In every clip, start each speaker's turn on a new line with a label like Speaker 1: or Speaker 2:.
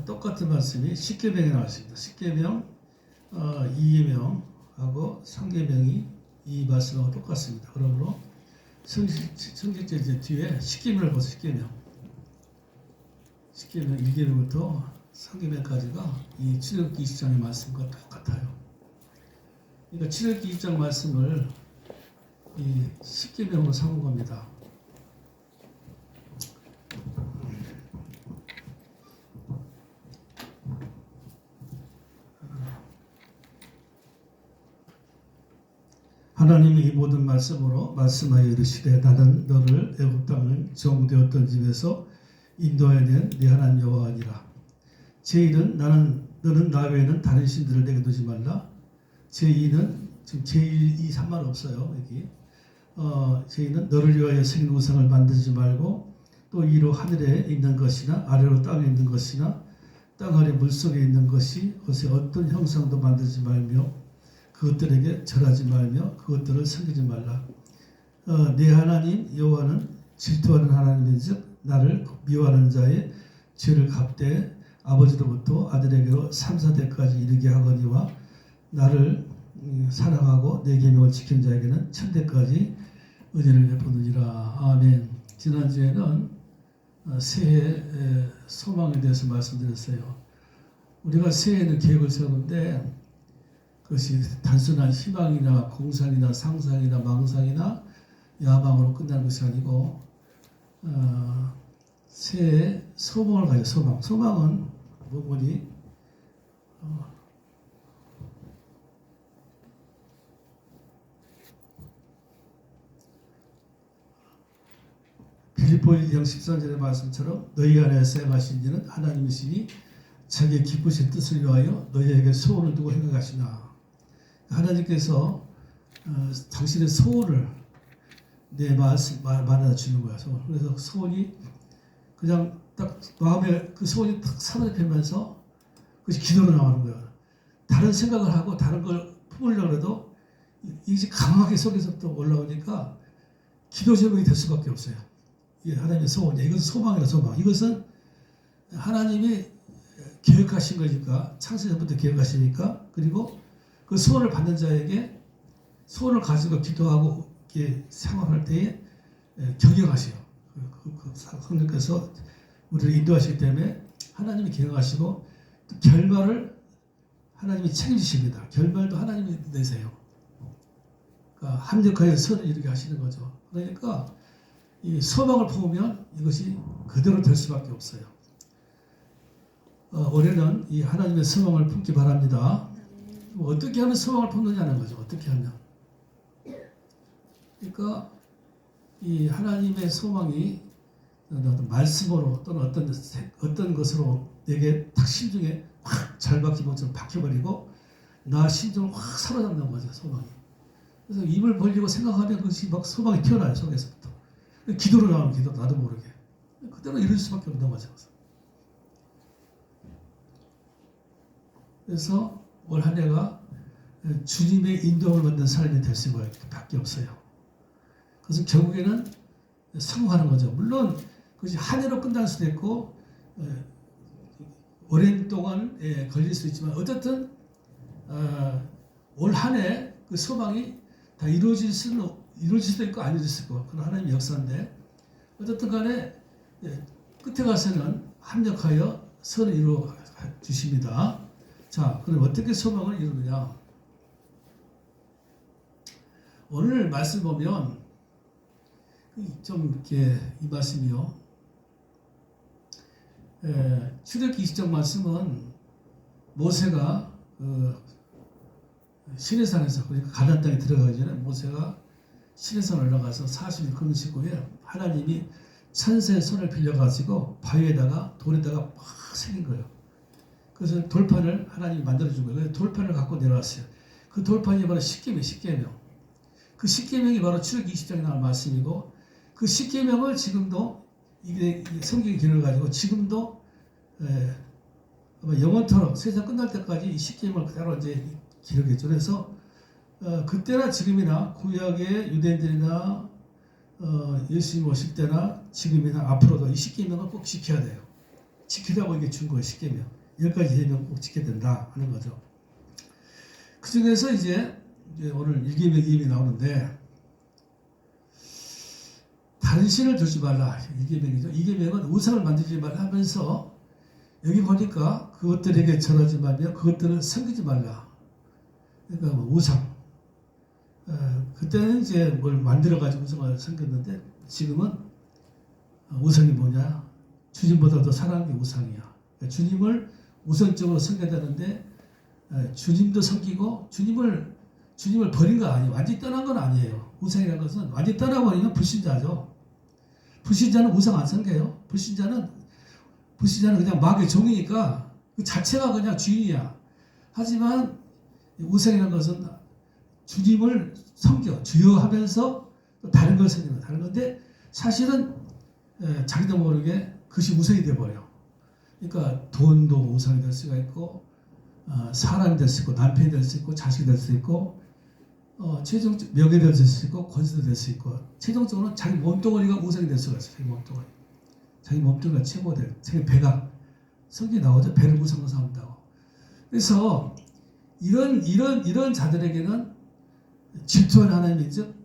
Speaker 1: 똑같은 말씀이 십계명에 나와 있습니다. 십계명 2계명하고 3계명이 이 말씀하고 똑같습니다. 그러므로 성경제 뒤에 십계명을 보세요. 십계명 1계명부터 3계명까지가 이 출애굽기 20장의 말씀과 똑같아요. 그러니까 출애굽기 20장 말씀을 이 십계명으로 삼은 겁니다. 하나님이 이 모든 말씀으로 말씀하여 이르시되 나는 너를 애굽 땅을 정되었던 집에서 인도하여 낸 네 하나님 여호와니라. 제1은 너는 나 외에는 다른 신들을 내게 두지 말라. 제2는 지금 제1, 2, 3말 없어요. 여기 제2는 너를 위하여 생긴 우상을 만들지 말고 또 위로 하늘에 있는 것이나 아래로 땅에 있는 것이나 땅 아래 물속에 있는 것이 그것의 어떤 형상도 만들지 말며 그것들에게 절하지 말며 그것들을 섬기지 말라. 네 하나님 여호와는 질투하는 하나님인즉 나를 미워하는 자의 죄를 갚되 아버지로부터 아들에게로 3, 4대까지 이르게 하거니와 나를 사랑하고 내 계명을 지킨 자에게는 천대까지 은혜를 베푸느니라. 아멘. 지난주에는 새해 소망에 대해서 말씀드렸어요. 우리가 새해에는 계획을 세우는데 그것이 단순한 희망이나 공상이나 상상이나 망상이나 야망으로 끝나는 것이 아니고 새해 소망을 가져. 소망은 뭐니? 빌립보서 13절의 말씀처럼 너희 안에 셈하신 이는 하나님이시니 자기의 기쁘신 뜻을 위하여 너희에게 소원을 두고 행하시나. 하나님께서 당신의 소원을 내 마음에 주는 거야. 소원. 그래서 소원이 그냥 딱 마음에 그 소원이 딱 사라지면서 그것이 기도로 나오는 거야. 다른 생각을 하고 다른 걸 품으려고 해도 이게 강하게 속에서부터 올라오니까 기도 제목이 될 수밖에 없어요. 이게 하나님의 소원이야. 이것은 소망이라 소망. 이것은 하나님이 계획하신 거니까 창세전부터 계획하시니까 그리고 그 소원을 받는 자에게 소원을 가지고 기도하고 이렇게 생활할 때에 경영하세요. 성령께서 우리를 인도하시기 때문에 하나님이 경영하시고 또 결말을 하나님이 책임지십니다. 결말도 하나님이 내세요. 그러니까 합력하여 선을 이루게 하시는 거죠. 그러니까 이 소망을 품으면 이것이 그대로 될 수밖에 없어요. 올해는 이 하나님의 소망을 품기 바랍니다. 어떻게 하면 소망을 품느냐는 거죠. 어떻게 하면. 그러니까 이 하나님의 소망이 말씀으로 또는 어떤 것으로 내게 탁 심중에 확 잘 박히고 좀 박혀버리고 나 심중을 확 사로잡는 거죠. 소망이. 그래서 입을 벌리고 생각하면 그것이 막 소망이 튀어나와요. 속에서부터. 기도로 나오는 기도 나도 모르게. 그대로 이룰 수밖에 없는 거죠. 그래서 올 한 해가 주님의 인도를 받는 삶이 될 수밖에 없어요. 그래서 결국에는 성공하는 거죠. 물론 그것이 한 해로 끝날 수도 있고 오랜 동안 걸릴 수 있지만 어쨌든 올 한 해 그 소망이 다 이루어질 수도 있고 안 이루어질 수도 있고 그건 하나님의 역사인데 어쨌든 간에 끝에 가서는 합력하여 선을 이루어 주십니다. 자, 그럼 어떻게 소망을 이루느냐? 오늘 말씀 보면 좀 이렇게 이 말씀이요. 출애굽기 20장 말씀은 모세가 시내산에서 그러니까 가나안 땅에 들어가기 전에 모세가 시내산 올라가서 40일 금식 후에 하나님이 천사의 손을 빌려가지고 바위에다가 돌에다가 막 새긴 거예요. 그래서 돌판을 하나님이 만들어준 거예요. 그래서 돌판을 갖고 내려왔어요. 그 돌판이 바로 십계명. 그 십계명이 바로 출애굽기 20장에 나온 말씀이고 그 십계명을 지금도 이게 성경의 기록을 가지고 지금도 아마 영원토록 세상 끝날 때까지 이 십계명을 그대로 이제 기록했죠. 그래서 그때나 지금이나 구약의 유대인들이나 예수님 오실 때나 지금이나 앞으로도 이 십계명을 꼭 지켜야 돼요. 지키라고 이게 준 거예요. 십계명. 10가지 계명 꼭 지켜야 된다 하는 거죠. 그 중에서 이제 오늘 1계명, 2계명이 나오는데 다른 신을 두지 말라. 1계명이죠. 2계명은 우상을 만들지 말라 하면서 여기 보니까 그것들에게 절하지 말며 그것들을 섬기지 말라. 그러니까 뭐 우상. 그때는 이제 뭘 만들어가지고 우상을 섬겼는데 지금은 우상이 뭐냐? 주님보다 더 사랑하는 게 우상이야. 그러니까 주님을 우선적으로 섬겨야 되는데 주님도 섬기고 주님을 버린 거 아니에요. 완전히 떠난 건 아니에요. 우상이라는 것은 완전히 떠나버리면 불신자죠. 불신자는 우상 안 섬겨요. 불신자는 그냥 마귀의 종이니까 그 자체가 그냥 주인이야. 하지만 우상이라는 것은 주님을 섬겨 주여 하면서 또 다른 걸 섬기는 다른 건데 사실은 자기도 모르게 그것이 우상이 되어버려. 그러니까 돈도 우상이 될 수가 있고 사람이 될 수 있고 남편이 될 수 있고 자식이 될 수 있고 최종적 명예가 될 수 있고 권세도 될 수 있고 최종적으로는 자기 몸뚱어리가 우상이 될 수가 있어요. 자기 몸뚱어리가 최고될 자기 배가 성경에 나오죠. 배를 우상으로 삼는다고. 그래서 이런 자들에게는 질투하는 하나님이 즉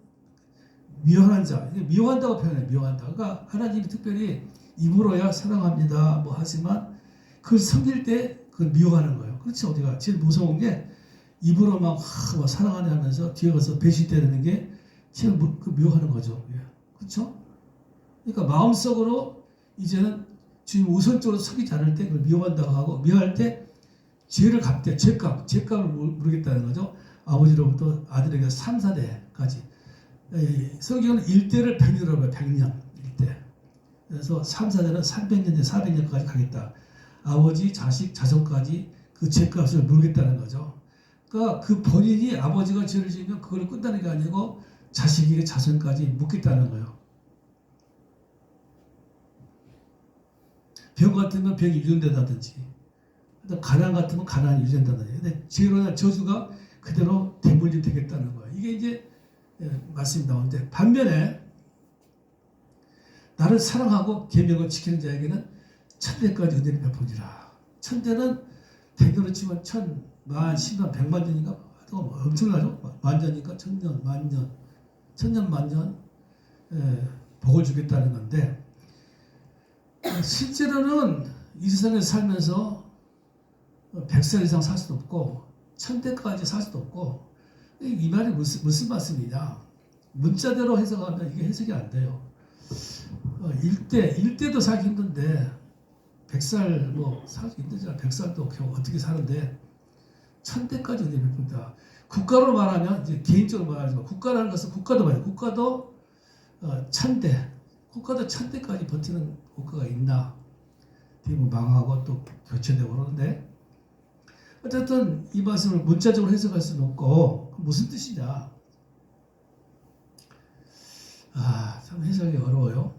Speaker 1: 미워하는 자, 미워한다고 표현해요. 미워한다. 그러니까 하나님이 특별히 입으로야 사랑합니다 뭐 하지만 그걸 섬길 때 그걸 미워하는 거예요. 그렇지 어디가 제일 무서운 게 입으로 막 사랑하네 하면서 뒤에 가서 배신되는 게 제일 미워하는 거죠. 그렇죠? 그러니까 마음속으로 이제는 주님 우선적으로 섬기지 않을 때 그걸 미워한다고 하고 미워할 때 죄를 갚되 죄값을 물겠다는 거죠. 아버지로부터 아들에게 3, 4대까지 성경은 1대를 100년이라고 해요. 100년 1대. 그래서 3, 4대는 300년, 400년까지 가겠다. 아버지, 자식, 자손까지 그 죄값을 물겠다는 거죠. 그러니까 그 본인이 아버지가 죄를 지으면 그걸 끝나는 게 아니고 자식에게 자손까지 묻겠다는 거예요. 병 같으면 병이 유전된다든지 가난 같으면 가난이 유전된다든지 근데 죄로 인한 저주가 그대로 대물림 되겠다는 거예요. 이게 이제 말씀이 나오는데 반면에 나를 사랑하고 계명을 지키는 자에게는 천대까지 은혜를 베푸니라. 천대는 대교로 치면 천, 만, 십만, 백만 년인가 엄청나죠? 만년이니까 천년, 만년, 천년, 만년 복을 주겠다는 건데 실제로는 이 세상에 살면서 100살 이상 살 수도 없고 1000대까지 살 수도 없고 이 말이 무슨 말씀이냐 문자대로 해석하면 이게 해석이 안 돼요. 1대도 살기 힘든데 100살 뭐 살기 힘들잖아. 100살도 겨우 어떻게 사는데 1000대까지 은혜 베푼다. 국가로 말하면 이제 개인적으로 말하지만 국가라는 것은 국가도 말이에요. 국가도 1000대 국가도 1000대까지 버티는 국가가 있나? 대부분 망하고 또 교체되고 그러는데 어쨌든 이 말씀을 문자적으로 해석할 수는 없고 무슨 뜻이냐? 참 해석이 어려워요.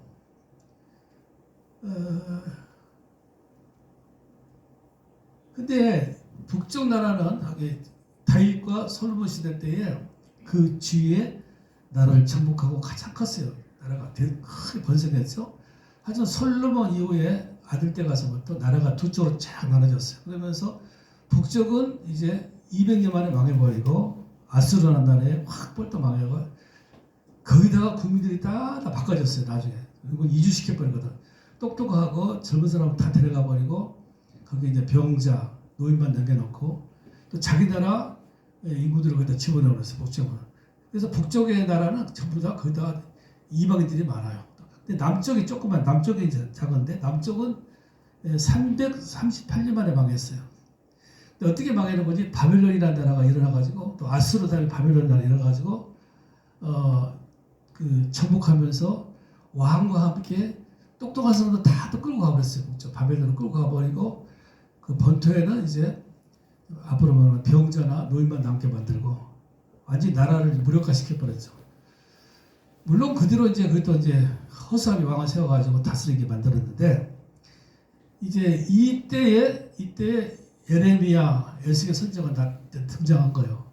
Speaker 1: 근데 북쪽 나라는 다윗과 솔로몬 시대 때에 그 주위에 나라를 정복하고 가장 컸어요. 나라가 크게 번성했죠. 하지만 솔로몬 이후에 아들 때 가서부터 나라가 두 쪽으로 쫙 나눠졌어요. 그러면서 북쪽은 이제 200년 만에 망해버리고 아수르라는 나라에 확 뻘떡 망해가 거기다가 국민들이 다 바꿔졌어요. 나중에 그리고 이주시켜버리거든. 똑똑하고 젊은 사람 다 데려가 버리고 거기 이제 병자 노인만 남겨놓고 또 자기 나라 인구들을 거기다 집어넣어놨어요. 북쪽은. 그래서 북쪽의 나라는 전부 다 거기다 이방인들이 많아요. 근데 남쪽이 조그만 남쪽이 이제 작은데 남쪽은 338년 만에 망했어요. 근데 어떻게 망하는 거지? 바벨론이라는 나라가 일어나가지고 또 아수르 다음에 바벨론 나라 일어나가지고 그 정복하면서 왕과 함께 똑똑한 사람도 다 또 끌고 가버렸어요. 그렇죠? 바벨론을 끌고 가버리고 그 본토에는 이제 앞으로 말하면 병자나 노인만 남게 만들고 완전히 나라를 무력화시켜버렸죠. 물론 그 뒤로 이제 그것도 이제 허수아비 왕을 세워가지고 다스리게 만들었는데 이제 이때에 예레미야, 에스겔 선지자가 등장한 거예요.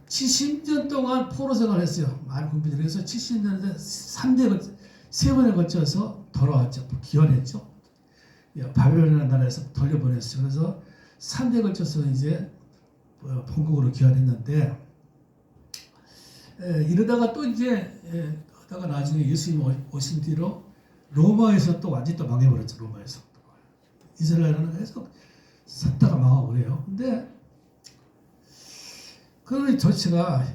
Speaker 1: 70년 동안 포로 생활을 했어요. 많은 국민들이. 그래서 70년에 3번에 걸쳐서 돌아왔죠. 기원했죠. 바벨론이라는 나라에서 돌려보냈어요. 그래서 3대에 걸쳐서 이제 본국으로 귀환했는데, 이러다가 또 이제 하다가 나중에 예수님 오신 뒤로 로마에서 또 완전히 또 망해버렸죠. 로마에서 이스라엘은 계속 섰다가 망하고 그래요. 근데 그 조치가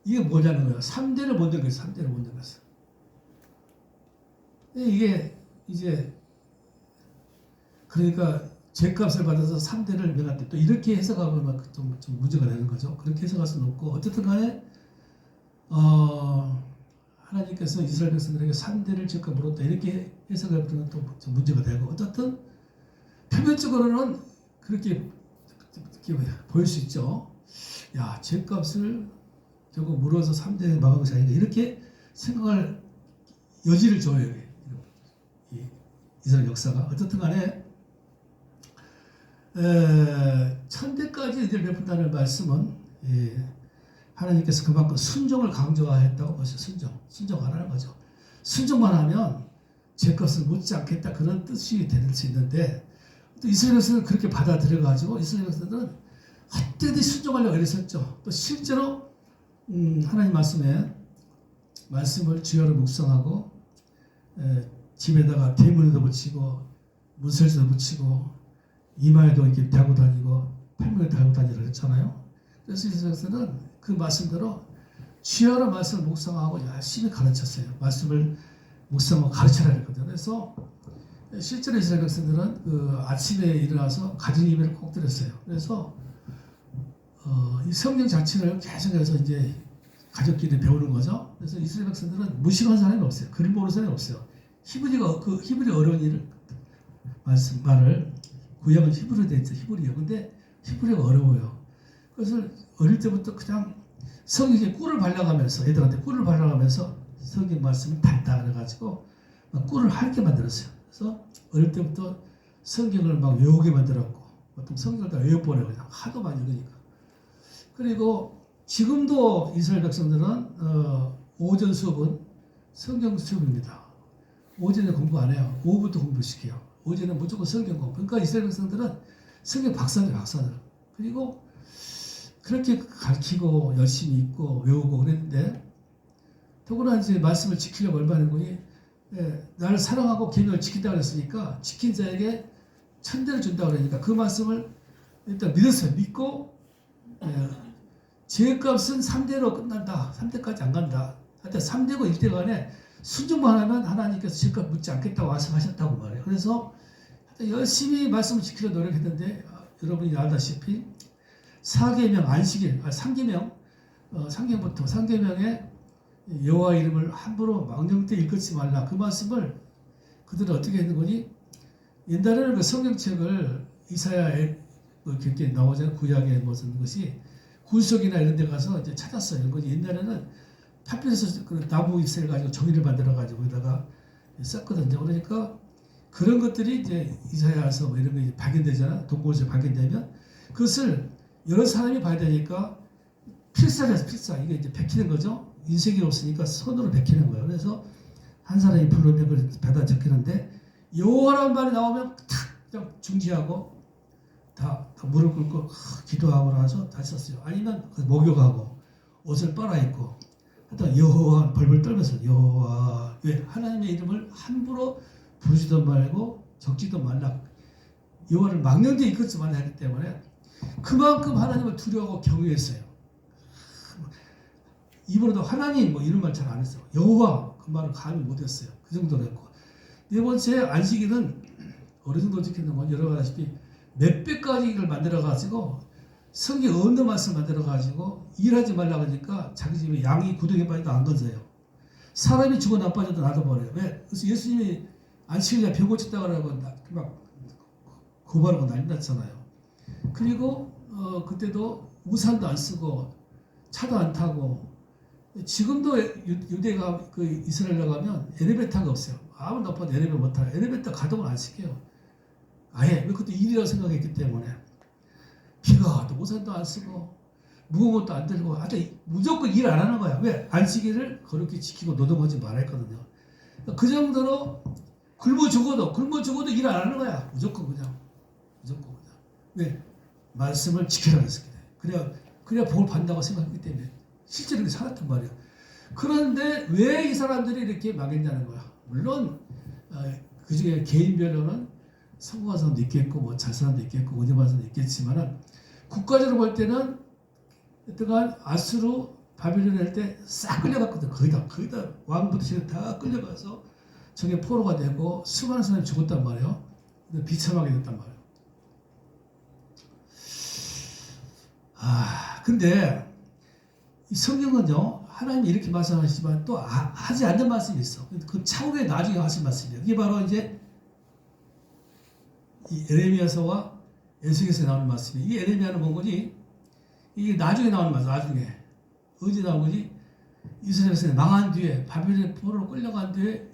Speaker 1: 이게 뭐냐는 거예요. 3대를 못 넘겼어요. 3대를 못 넘겼어요. 이게 이제 그러니까 죄값을 받아서 3대를 면한테 또 이렇게 해석하면 좀 문제가 되는 거죠. 그렇게 해석할 수는 없고 어쨌든 간에 하나님께서 이스라엘 백성들에게 3대를 죄값 물었다 이렇게 해석하면 또 좀 문제가 되고 어쨌든 표면적으로는 그렇게 보일 수 있죠. 야, 죄값을 저거 물어서 3대 막은 것이 아닌가 이렇게 생각할 여지를 줘요. 이 이스라엘 역사가 어쨌든 간에 1000대까지 이들 베푼다는 말씀은 하나님께서 그만큼 순종을 강조했다고 보세요. 순종하라는 거죠. 순종만 하면 죄값을 묻지 않겠다 그런 뜻이 될 수 있는데 또 이스라엘 백성은 그렇게 받아들여가지고 이스라엘 백성들은 헛되이 순종하려고 애쓰셨죠. 또 실제로 하나님 말씀을 주야로 묵상하고 집에다가 대문에도 붙이고 문설에도 붙이고 이마에도 이렇게 달고 다니고 팔목에 달고 다니라 그랬잖아요. 그래서 이스라엘 백성은 그 말씀대로 주야로 말씀을 묵상하고 열심히 가르쳤어요. 말씀을 묵상하고 가르쳐라 그랬거든요. 그래서 실제로 이스라엘 백성들은 그 아침에 일어나서 가정 예배를 꼭 드렸어요. 그래서 이 성경 자체를 계속해서 이제 가족끼리 배우는 거죠. 그래서 이스라엘 백성들은 무식한 사람이 없어요. 글 모르는 사람이 없어요. 히브리 어려운 말을 구약은 히브리어 돼 있죠. 히브리어. 근데 히브리어가 어려워요. 그래서 어릴 때부터 그냥 성경에 꿀을 발라가면서 애들한테 꿀을 발라가면서 성경 말씀을 달다 그래가지고 막 꿀을 하게 만들었어요. 그래서 어릴 때부터 성경을 막 외우게 만들었고 보통 성경을 다 외워보내요. 그냥 하도 많이 읽으니까. 그리고 지금도 이스라엘 백성들은 오전 수업은 성경 수업입니다. 오전에 공부 안 해요. 오후부터 공부시켜요. 오전에 무조건 성경 공부. 그러니까 이스라엘 백성들은 성경 박사들. 그리고 그렇게 가르치고 열심히 읽고 외우고 그랬는데 더구나 이제 말씀을 지키려고 얼마나 했더니 나를 사랑하고 계명을 지킨다고 그랬으니까 지킨 자에게 천대를 준다고 그러니까 그 말씀을 일단 믿었어요. 믿고 죄값은 3대로 끝난다. 3대까지 안 간다. 하여튼 3대고 1대 간에 순종만 하면 하나님께서 죄값 묻지 않겠다고 말씀하셨다고 말해요. 그래서 열심히 말씀을 지키려 노력했는데 여러분이 알다시피 4계명 안식일, 3계명부터 3계명에 여호와 이름을 함부로 망령되 읽지 말라. 그 말씀을 그들은 어떻게 했는 거니? 옛날에는 그 성경책을 이사야에 그렇게 나오잖아요. 구약의 무슨 것이 구석이나 이런 데 가서 이제 찾았어요. 이런 거지. 옛날에는 파피루스 그 나무 잎을 가지고 종이를 만들어 가지고 여기다가 썼거든요. 그러니까 그런 것들이 이제 이사야서 뭐 이런 게 발견되잖아. 동굴에서 발견되면 그것을 여러 사람이 봐야 되니까 필사. 이게 이제 베끼는 거죠. 인쇄기 없으니까 손으로 베끼는 거예요. 그래서 한 사람이 부르면 그걸 배다 적히는데 여호와라는 말이 나오면 탁 그냥 중지하고 다 무릎 꿇고 기도하고 나서 다시 썼어요. 아니면 목욕하고 옷을 빨아입고 하여튼 여호와 벌벌 떨면서 여호와 왜 하나님의 이름을 함부로 부르지도 말고 적지도 말라. 여호와를 망령되 이끌지 말라 했기 때문에 그만큼 하나님을 두려워하고 경외했어요. 입으로도 하나님 뭐 이런 말 잘 안 했어요. 여호와 그 말을 감히 못했어요. 그 정도로 했고 네 번째 안식일은 어느 정도 지키는 건 여러분 아시다시피 몇백 가지를 만들어가지고 성경 없는 말씀 만들어가지고 일하지 말라고 하니까 자기 집에 양이 구덩이에 빠져도 안 건져요. 사람이 죽어 나빠져도 놔둬버려요. 왜? 그래서 예수님이 안식일에 병 고쳤다고 하고 막 고발하고 난리 났잖아요. 그리고 그때도 우산도 안 쓰고 차도 안 타고 지금도 유대가 그 이스라엘에 가면 엘리베이터가 없어요. 아무 높아도 엘리베이터 못 타요. 엘리베이터 가동을 안 시켜요. 아예 왜 그것도 일이라고 생각했기 때문에 비가 와도 우산도 안 쓰고 무거운 것도 안 들고 하여튼 무조건 일 안 하는 거야. 왜? 안식일을 거룩히 지키고 노동하지 말아 했거든요. 그 정도로 굶어 죽어도 일 안 하는 거야. 무조건 그냥. 왜? 말씀을 지키라고 했었기 때문에. 그래야 복을 받는다고 생각했기 때문에. 실제로 그렇게 살았단 말이야. 그런데 왜 이 사람들이 이렇게 망했냐는 거야. 물론 그 중에 개인별로는 성공한 사람도 있겠고 뭐 잘 사람도 있겠고 은혜 받은 사람도 있겠지만은 국가적으로 볼 때는 여튼간 아수르 바빌론에 할 때 싹 끌려갔거든. 거의 다 왕부터 시작 다 끌려가서 저게 포로가 되고 수많은 사람이 죽었단 말이에요. 비참하게 됐단 말이에요. 근데 이 성경은요, 하나님이 이렇게 말씀하시지만 또 하지 않는 말씀이 있어. 그 차후에 나중에 하신 말씀이에요. 이게 바로 이제 이 에레미야서와 에스겔서에 나오는 말씀이에요. 이 에레미야는 뭔거지? 이게 나중에 나오는 말씀, 나중에. 언제 나온 거지? 이스라엘에서 망한 뒤에, 바빌론 포로로 끌려간 뒤에,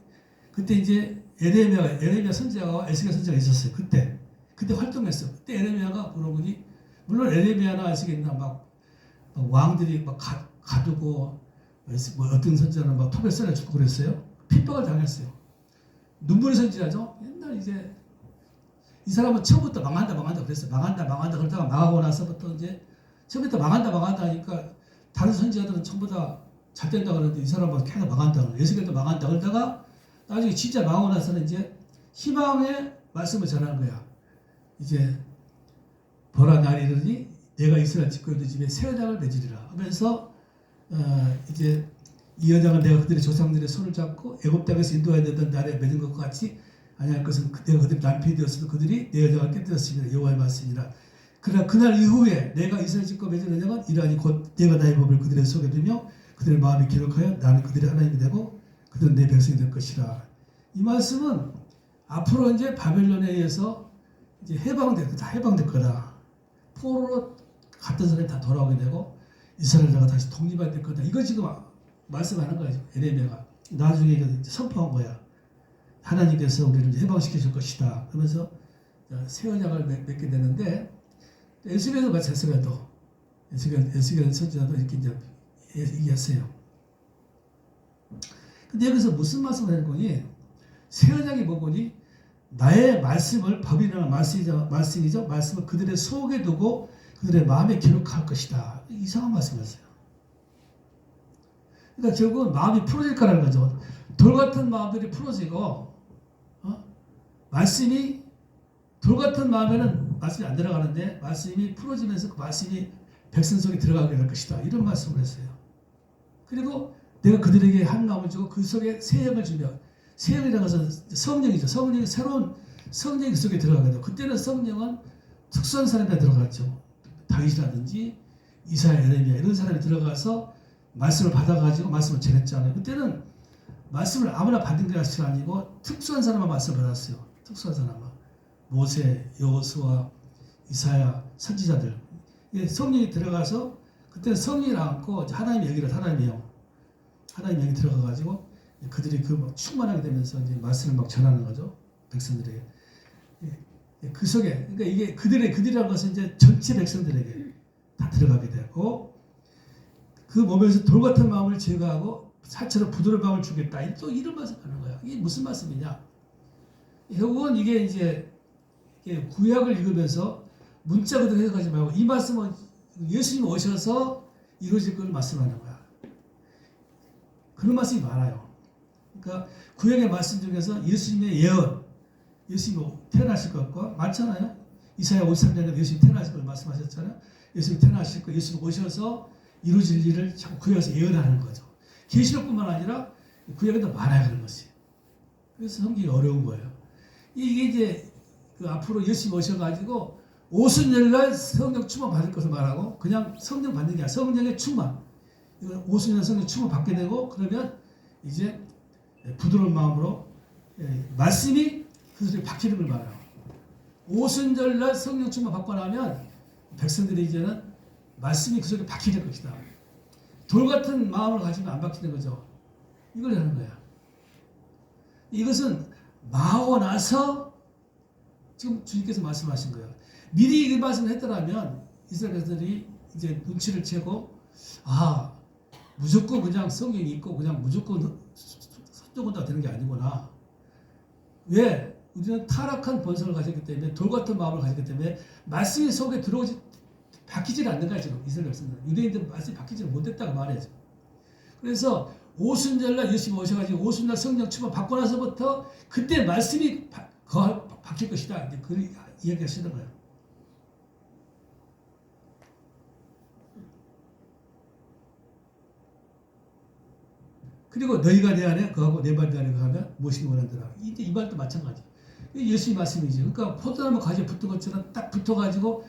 Speaker 1: 그때 이제 에레미야 선지자와 에스겔 선지자가 있었어요. 그때 활동했어. 그때 에레미야가 그런 거지. 물론 에레미야나 에스겔이나 막 왕들이 막 가두고, 뭐 어떤 선지자는 막 톱에 썰려 죽고 그랬어요. 핍박을 당했어요. 눈물의 선지자죠. 옛날 이제 이 사람은 처음부터 망한다 그랬어요. 망한다 그러다가 망하고 나서부터 이제 처음부터 망한다 하니까 다른 선지자들은 전부 다 잘 된다 그러는데 이 사람은 계속 망한다 그러고 에스겔도 망한다 그러다가 나중에 진짜 망하고 나서는 이제 희망의 말씀을 전하는 거야. 이제 보라 날이 이르니 내가 이스라엘 집고 있는 집에 새 여장을 맺으리라 하면서 이제 이 여장은 내가 그들의 조상들의 손을 잡고 애굽 땅에서 인도해야 되던 날에 맺은 것과 같이 아니할 것은 내가 그들의 남편이 되었어도 그들이 내 여장을 깨뜨렸습니다. 여호와의 말씀이라. 그러나 그날 이후에 내가 이스라엘 집과 맺은 여장은 이러하니 곧 내가 나의 법을 그들의 속에 두며 그들의 마음에 기록하여 나는 그들의 하나님이 되고 그들은 내 백성이 될 것이라. 이 말씀은 앞으로 이제 바벨론에 의해서 이제 다 해방될 거다. 포로로 갔던 사람이 다 돌아오게 되고 이스라엘나라가 다시 독립하게 될 거다. 이거 지금 말씀하는 거예요. 에레미야가 나중에 선포한 거야. 하나님께서 우리를 해방시켜 줄 것이다. 그러면서 새 언약을 맺게 되는데 에스겔도 마찬가지로 에스겔 선지자도 이렇게 이제 얘기했어요. 근데 여기서 무슨 말씀을 하는 거니? 새 언약이 뭐니? 나의 말씀을 법이나 말씀이죠. 말씀을 그들의 속에 두고 그들의 마음에 기록할 것이다. 이상한 말씀이었어요. 그러니까 결국은 마음이 풀어질 거라는 거죠. 돌 같은 마음들이 풀어지고 말씀이 돌 같은 마음에는 말씀이 안 들어가는데 말씀이 풀어지면서 그 말씀이 백성 속에 들어가게 될 것이다. 이런 말씀을 했어요. 그리고 내가 그들에게 한 마음을 주고 그 속에 새 영을 주며 새 영이라는 것은 성령이죠. 성령이 새로운 성령이 그 속에 들어가게 돼요. 그때는 성령은 특수한 사람이 들어갔죠. 다윗이라든지 이사야, 에레미야 이런 사람이 들어가서 말씀을 받아가지고 말씀을 전했잖아요. 그때는 말씀을 아무나 받은 게 아니고 특수한 사람만 말씀을 받았어요. 특수한 사람만. 모세, 여호수아, 이사야, 선지자들. 성령이 들어가서 그때는 성령이 않고 하나님의 영이라 하나님의 영이 들어가가지고 그들이 충만하게 되면서 이제 말씀을 막 전하는 거죠. 백성들에게. 그 속에, 그러니까 이게 그들이라는 것은 이제 전체 백성들에게 다 들어가게 되고 그 몸에서 돌 같은 마음을 제거하고 사처럼 부드러운 마음을 주겠다. 또 이런 말씀 하는 거야. 이게 무슨 말씀이냐? 결국은 이게 이제 구약을 읽으면서 문자 그대로 해석하지 말고 이 말씀은 예수님 오셔서 이루어질 걸 말씀하는 거야. 그런 말씀이 많아요. 그러니까 구약의 말씀 중에서 예수님의 예언, 예수님이 태어나실 것과 많잖아요. 이사야 53장에 예수님이 태어나실 걸 말씀하셨잖아요. 예수님이 태어나실 거, 예수님 오셔서 이루어질 일을 자꾸 구약에서 예언하는 거죠. 계시록뿐만 아니라 구약에도 많아요. 그런 것이. 그래서 성경이 어려운 거예요. 이게 이제 앞으로 예수님 오셔가지고 오순절날 성령 충만 받을 것을 말하고 그냥 성령 받는 게 아니라 성령의 충만. 이건 오순절 성령 충만 받게 되고 그러면 이제 부드러운 마음으로 말씀이 그 속에 박히는 걸 말해요. 오순절날 성령 충만 받고 나면 백성들이 이제는 말씀이 그 속에 박히는 것이다. 돌 같은 마음을 가지면 안 박히는 거죠. 이걸 하는 거야. 이것은 망하고 나서 지금 주님께서 말씀하신 거예요. 미리 이 말씀을 했더라면 이스라엘 백성들이 이제 눈치를 채고 무조건 그냥 성경이 있고 그냥 무조건 선정한다고 되는 게 아니구나. 왜? 우리는 타락한 본성을 가졌기 때문에 돌같은 마음을 가졌기 때문에 말씀이 속에 들어오지 바뀌질 않는 거야 지금 이스라엘 백성들은. 유대인들은 말씀이 바뀌지 못했다고 말해야죠. 그래서 오순절날 예수님이 오셔가지고 오순절 성령 충만 받고 나서부터 그때 말씀이 바뀔 것이다. 이제 그 이야기하시는 거예요. 그리고 너희가 내 안에 거하고 내 말 내 안에 거하면 무엇이 원한더라. 이제 이 말도 마찬가지. 예수님 말씀이지. 그러니까 포도나무 가지에 붙은 것처럼 딱 붙어가지고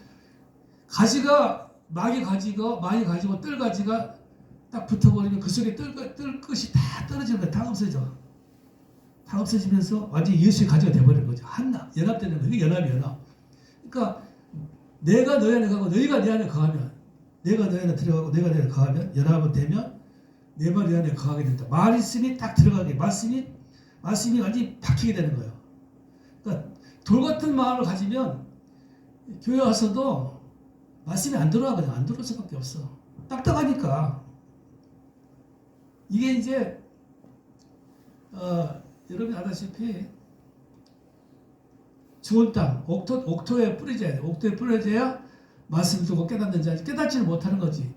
Speaker 1: 가지가 많이 가지고 뜰 가지가 딱 붙어버리면 그 속에 뜰 것이 다 떨어지는 거야. 다 없어져. 다 없어지면서 완전히 예수의 가지가 돼버리는 거죠. 하나 연합되는 거예요. 이게 연합. 그러니까 내가 너희 안에 가고 너희가 내 안에 거하면, 내가 너희 안에 들어가고 내가 내 안에 거하면 연합은 되면 내 말 내 안에 거하게 된다. 말씀이 딱 들어가게, 말씀이 완전히 박히게 되는 거예요. 그러니까 돌 같은 마음을 가지면 교회 와서도 말씀이 안 들어가거든. 안 들어올 수밖에 없어. 딱딱하니까. 이게 이제 여러분이 아다시피 좋은 땅, 옥토에 뿌려져야 돼. 옥토에 뿌려져야 말씀을 두고 깨닫는 자, 깨닫지를 못하는 거지.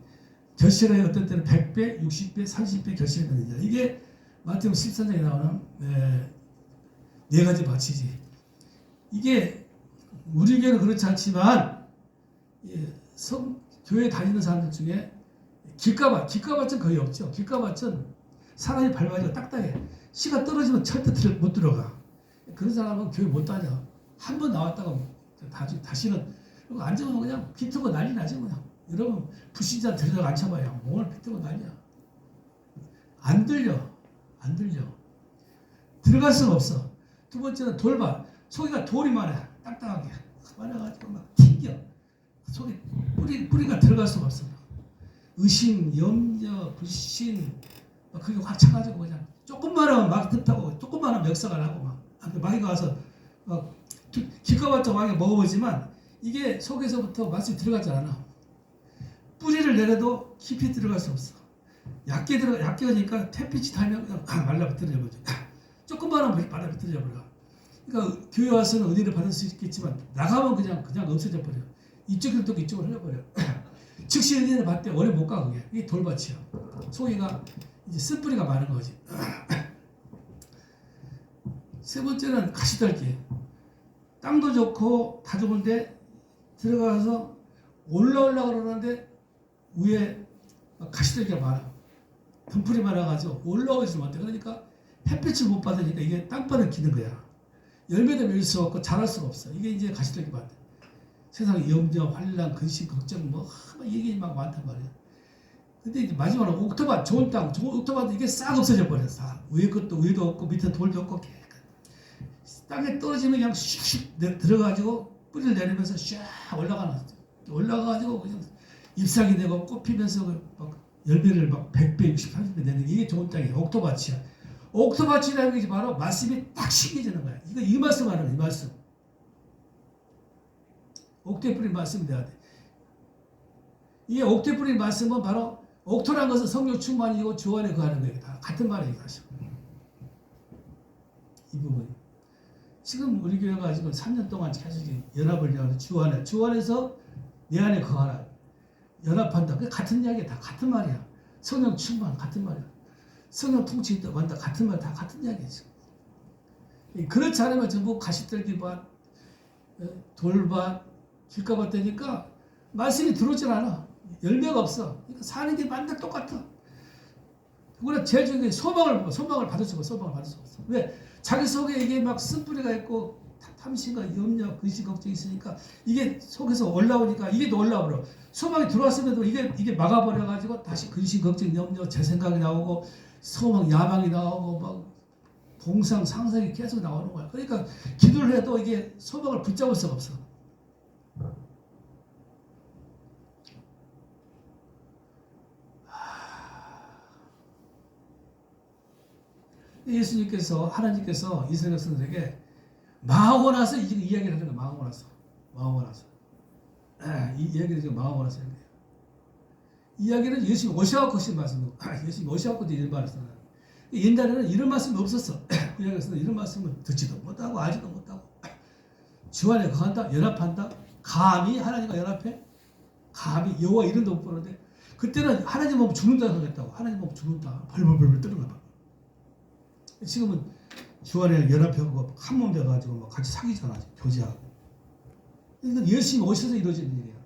Speaker 1: 결실에 어떤 때는 100배, 60배, 30배 결실이 되는 자. 이게 마태복음 13장에 나오는 네 가지 밭이지. 이게 우리 교회는 그렇지 않지만 교회 다니는 사람들 중에 길가밭은 거의 없죠. 길가밭은 사람이 밟아지고 딱딱해. 씨가 떨어지면 절대 못 들어가. 그런 사람은 교회 못 다녀. 한 번 나왔다가 다시는 앉으면 그냥 비트고 난리 나죠. 그냥. 여러분 불신자 들여다 앉혀봐요. 몸을 비트고 난리야. 안 들려. 들어갈 수가 없어. 두 번째는 돌밭. 속에가 돌이 많아. 딱딱하게 많아가지고 막 튕겨. 속에 뿌리가 들어갈 수가 없어. 의심, 염려, 불신 그게 확 차가지고 그냥 조금만 하면 막 듭하고 조금만 하면 멱살을 하고 막 마귀가 와서 막 기가봤자 마귀가 먹어보지만 이게 속에서부터 맛이 들어가지 않아. 뿌리를 내려도 깊이 들어갈 수 없어. 얕게 가니까 햇빛이 닿으면 그냥 말라 비틀어져 버려. 조금만 하면 말라 비틀어져 버려. 그러니까 교회 와서는 은혜를 받을 수 있겠지만 나가면 그냥 없어져 버려. 이쪽으로 또 이쪽으로 흘려버려. 즉시 은혜를 받되 오래 못 가. 그게 이게 돌밭이야. 속에가 이제 쓴뿌리가 많은 거지. 세 번째는 가시떨기. 땅도 좋고 다 좋은데 들어가서 올라오려고 그러는데 위에 가시떨기가 많아. 등풀이 많아가지고 올라오지 못해. 그러니까 햇빛을 못 받으니까 이게 땅바닥에 기는 거야. 열매도 맺을 수 없고 자랄 수가 없어. 이게 이제 가시떨기 받아. 세상에 염려, 환란, 근심, 걱정 이게 막 많단 말이야. 근데 이제 마지막으로 옥토밭, 좋은 땅, 옥토밭 이게 싹 없어져 버렸어. 위에 것도 위에도 없고 밑에 돌도 없고 땅에 떨어지면 그냥 슉슉 들어가지고 뿌리를 내리면서 샥 올라가가지고 그냥 잎사귀 되고 꽃 피면서 막 열매를 막 100배, 60, 30배 내는 이게 좋은 땅이야. 옥토밭이야. 옥토밭이라는 게 바로 말씀이 딱 심겨지는 거야. 이 말씀 하는 이 말씀. 옥토에 뿌린 말씀이 돼야 돼. 이게 옥토에 뿌린 말씀은 바로 옥토라는 것은 성령 충만이고 주 안에 거하는 거예요. 다 같은 말이에요. 사실. 이 부분이. 지금 우리 교회가 지금 3년 동안 계속 연합을 위한 주 안에서 내 안에 거하라. 연합한다. 그게 같은 이야기야. 다 같은 말이야. 성령 충만 같은 말이야. 성령 통치 완다 같은 말 다 같은 이야기지. 그렇지 않으면 전부 가시떨기밭, 돌밭, 길가밭 되니까 말씀이 들어오질 않아. 열매가 없어. 그러니까 사는 게 만날 똑같아. 그러나 제일 중요한 게 소망을 받을 수가 없어. 왜? 자기 속에 이게 막 쓴뿌리가 있고 탐심과 염려, 근심, 걱정이 있으니까 이게 속에서 올라오니까 이게 또 올라오려. 소망이 들어왔음에도 이게 막아버려가지고 다시 근심, 걱정, 염려, 제 생각이 나오고 소망, 야망이 나오고 막 동상, 상상이 계속 나오는 거야. 그러니까 기도를 해도 이게 소망을 붙잡을 수가 없어. 예수님께서 하나님께서 이스라엘 백성들에게 망하고 나서 이 이야기를 하는 거예요. 망하고 나서 이 이야기를 지금 망하고 나서 하는 거예요. 이야기는 예수님 오셔갖고 하신 말씀이고 예수님 오셔갖고 이런 말을 썼어요. 옛날에는 이런 말씀이 없었어. 구약에서는 이런 말씀을 듣지도 못하고 알지도 못하고 주 안에 거한다, 연합한다. 감히 하나님과 연합해? 감히 여호와 이름도 못 부르는데 그때는 하나님 보면 죽는다 하겠다고. 하나님 보면 죽는다. 벌벌벌 뜨는 거야. 지금은 주 안에 연합하고 한 몸 돼가지고 막 같이 사귀잖아. 교제하고. 이건 예수님이 오셔서 이루어지는 일이야.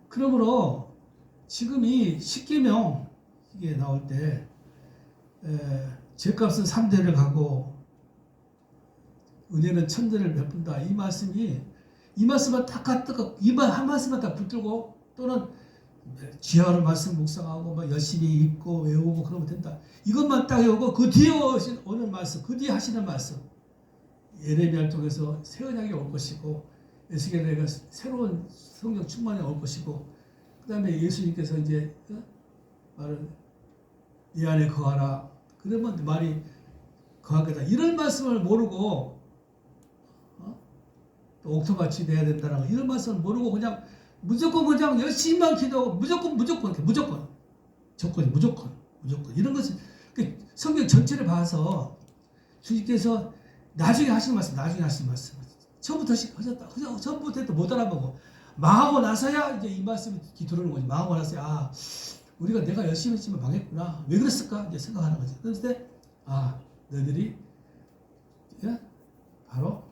Speaker 1: 그러므로 지금 이 십계명 이게 나올 때 죄값은 3대를 가고 은혜는 1000대를 베푼다. 이 말씀만 딱 갖다가 이만 한 말씀만 딱 붙들고 또는 지하로 말씀 묵상하고 막 열심히 읽고 외우고 그러면 된다. 이것만 딱 외우고 그 뒤에 오는 말씀, 그 뒤에 하시는 말씀 예레미야를 통해서 새 언약이 올 것이고 에스겔에게 새로운 성령 충만이 올 것이고 그 다음에 예수님께서 이제 말을 네 안에 거하라. 그러면 말이 거하겠다. 이런 말씀을 모르고 또 옥토밭이 돼야 된다는 거 이런 말씀을 모르고 그냥 무조건 그냥 열심히만 기도하고 무조건 조건이 무조건 이런 것은 성경 전체를 봐서 주님께서 나중에 하시는 말씀 처음부터 하셨다. 처음부터 해도 못 알아보고 망하고 나서야 이제 이 말씀이 들어오는 거지. 망하고 나서야 우리가 내가 열심히 했지만 망했구나. 왜 그랬을까? 이제 생각하는 거지. 그런데 너희들이 바로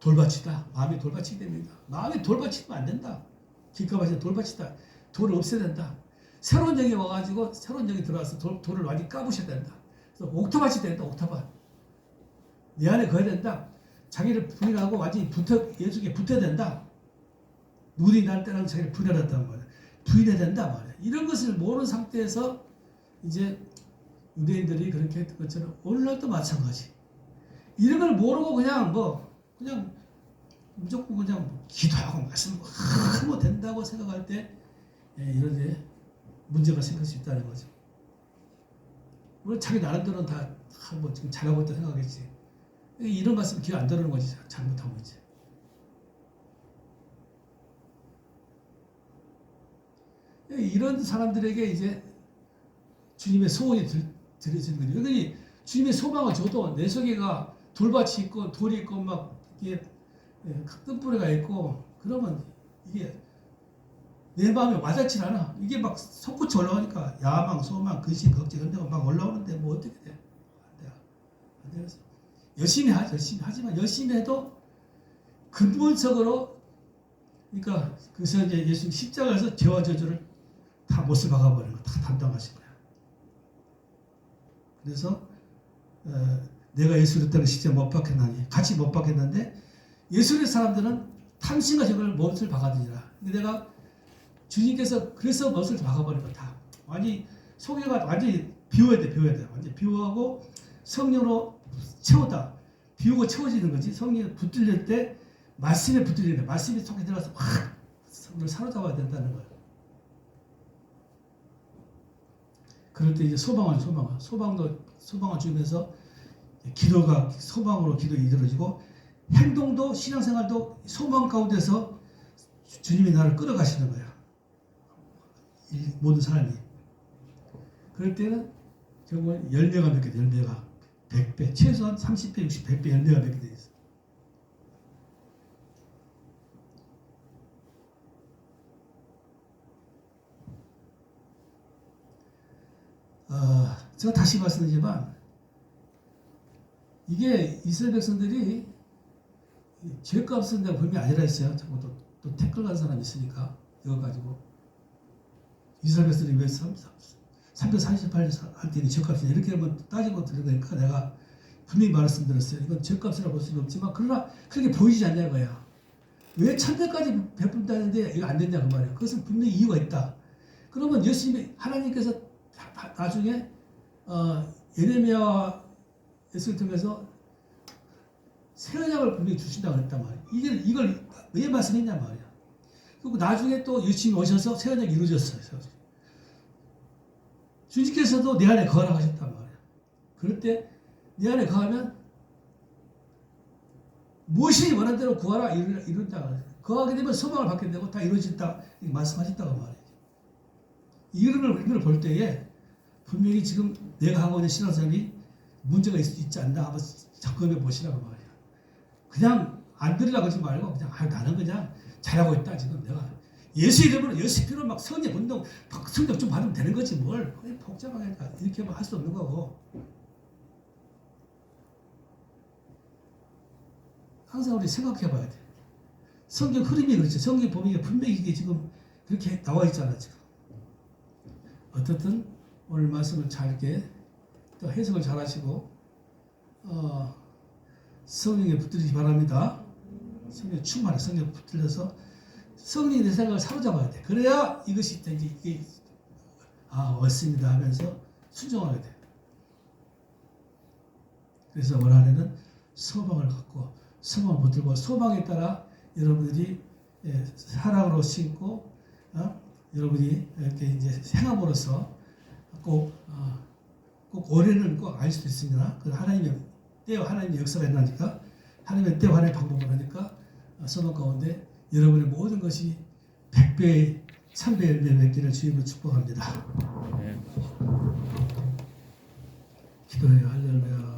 Speaker 1: 돌밭이다. 마음이 돌밭이 됩니다. 마음이 돌밭이면 안 된다. 길가밭이 돌밭이다. 돌을 없애야 된다. 새로운 영이 와가지고 새로운 영이 들어와서 돌을 완전히 까부셔야 된다. 그래서 옥토밭이 된다. 옥토밭. 내 안에 거해야 된다. 자기를 부인하고 완전히 예수께 붙어야 된다. 눈이 날 때는 자기를 부인해야 된단 말이야. 부인해야 된다 말이야. 이런 것을 모르는 상태에서 이제 유대인들이 그렇게 했던 것처럼 오늘날도 마찬가지. 이런 걸 모르고 그냥 무조건 그냥 기도하고 말씀하고 하면 된다고 생각할 때 이런 이제 문제가 생길 수 있다는 거죠. 물론 자기 나름대로는 다 뭐 지금 잘하고 있다 생각하겠지. 이런 말씀 귀에 안 들어오는 거지. 잘못하고 이제. 이런 사람들에게 이제 주님의 소원이 들려지는 거죠. 그러니 주님의 소망을 줘도 내 속에가 돌밭이 있고 돌이 있고 막 이게 뜬뿌리가 있고 그러면 이게 내 마음에 와닿지 않아. 이게 막 솟구쳐 올라오니까 야망, 소망, 근심, 걱정 이런 데가 막 올라오는데 뭐 어떻게 돼? 안 돼. 열심히 하지만 열심히 해도 근본적으로 그러니까 그래서 이제 예수님 십자가에서 죄와 저주를 다 못을 박아버리는 거 다 담당하신 거야. 그래서 내가 예수를 때는 십자가 못 박혔나니 같이 못 박혔는데 예수의 사람들은 탐심과 저걸 못을 박아드리라. 근데 내가 주님께서 그래서 못을 박아버린 거다. 완전히 속에가 완전히 비워야 돼. 완전히 비워하고 성령으로 채우다. 비우고 채워지는 거지. 성령이 붙들릴 때 말씀에 붙들리는 거야. 말씀이 속에 들어가서 확 성령을 사로잡아야 된다는 거야. 그럴 때 이제 소방을 주면서 기도가 소망으로 기도 이루어지고 행동도 신앙생활도 소망 가운데서 주님이 나를 끌어가시는 거야. 이 모든 사람이. 그럴 때는 결국은 열매가 맺게 돼. 열매가 100배, 최소한 30배, 60배, 100배 열매가 맺게 돼 있어. 제가 다시 말씀드리지만 이게 이스라엘 백성들이 죄값은 내가 범이 아니라 했어요. 자꾸 또 태클 간 사람이 있으니까 이거 가지고 이스라엘 백성들이 왜 338년 할 때는 죄값이 이렇게 한번 따지고 들으니까 내가 분명히 말씀드렸어요. 이건 죄값이라고 볼 수는 없지만 그러나 그렇게 보이지 않냐 거야. 왜 1000배까지 베푼다는데 이거 안 됐냐 그 말이야. 그것은 분명히 이유가 있다. 그러면 예수님이 하나님께서 나중에 예레미야와 에스겔을 통해서 새 언약을 분명히 주신다고 했단 말이야. 이걸 왜 말씀했냐 말이야. 그리고 나중에 또 예수님이 오셔서 새 언약이 이루어졌어요. 주님께서도 내 안에 거하라고 하셨단 말이야. 그럴 때 내 안에 거하면 무엇이 원하는 대로 구하라 이룬다. 거하게 되면 소망을 받게 되고 다 이루어진다 말씀하셨다고 말이에요. 이걸 볼 때에 분명히 지금 내가 하고 있는 신앙생활이 문제가 있지 않나 한번 점검해 보시라고 말이에요. 그냥 안 들으려고 하지 말고 그냥 나는 그냥 잘하고 있다 지금 내가 예수 이름으로 예수 피로 막 성령 운동 막 성령 좀 받으면 되는 거지 뭘 복잡하게 이렇게 할 수 없는 거고 항상 우리 생각해 봐야 돼. 성경 흐름이 그렇죠. 성경 보면 분명히 이게 지금 그렇게 나와 있잖아 지금. 어떻든 오늘 말씀을 잘게 또 해석을 잘 하시고 성령에 붙들리기 바랍니다. 성령에 충만해. 성령에 붙들려서 성령의 내 생각을 사로잡아야 돼. 그래야 이것이 이게 왔습니다 하면서 순종하게 돼. 그래서 올 한해는 소망을 갖고 소망을 붙들고 소망에 따라 여러분들이 사랑으로 심고 여러분이 이렇게 이제 행함으로써 꼭 올해는 꼭 알 수도 있습니다. 그 하나님의 때와 하나님의 역사가 일어나니까 하나님의 때와 하나님의 방법을 하니까 소망 가운데 여러분의 모든 것이 100배, 300배 맺기를 주님으로 축복합니다. 기도해요. 할렐루야.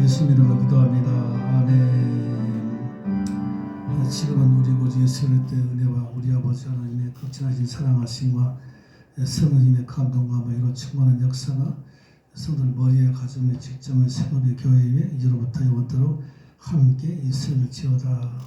Speaker 1: 예수 이름으로 기도합니다. 아멘. 지금은 우리 구주 예수 그리스도의 은혜와 우리 아버지 하나님의 극진하신 사랑하심과 성령님의 감동과 이로 충만한 역사가 성들 머리에 가슴에 직장의 생업의 교회에 이제로부터 영원토록 함께 있을지어다.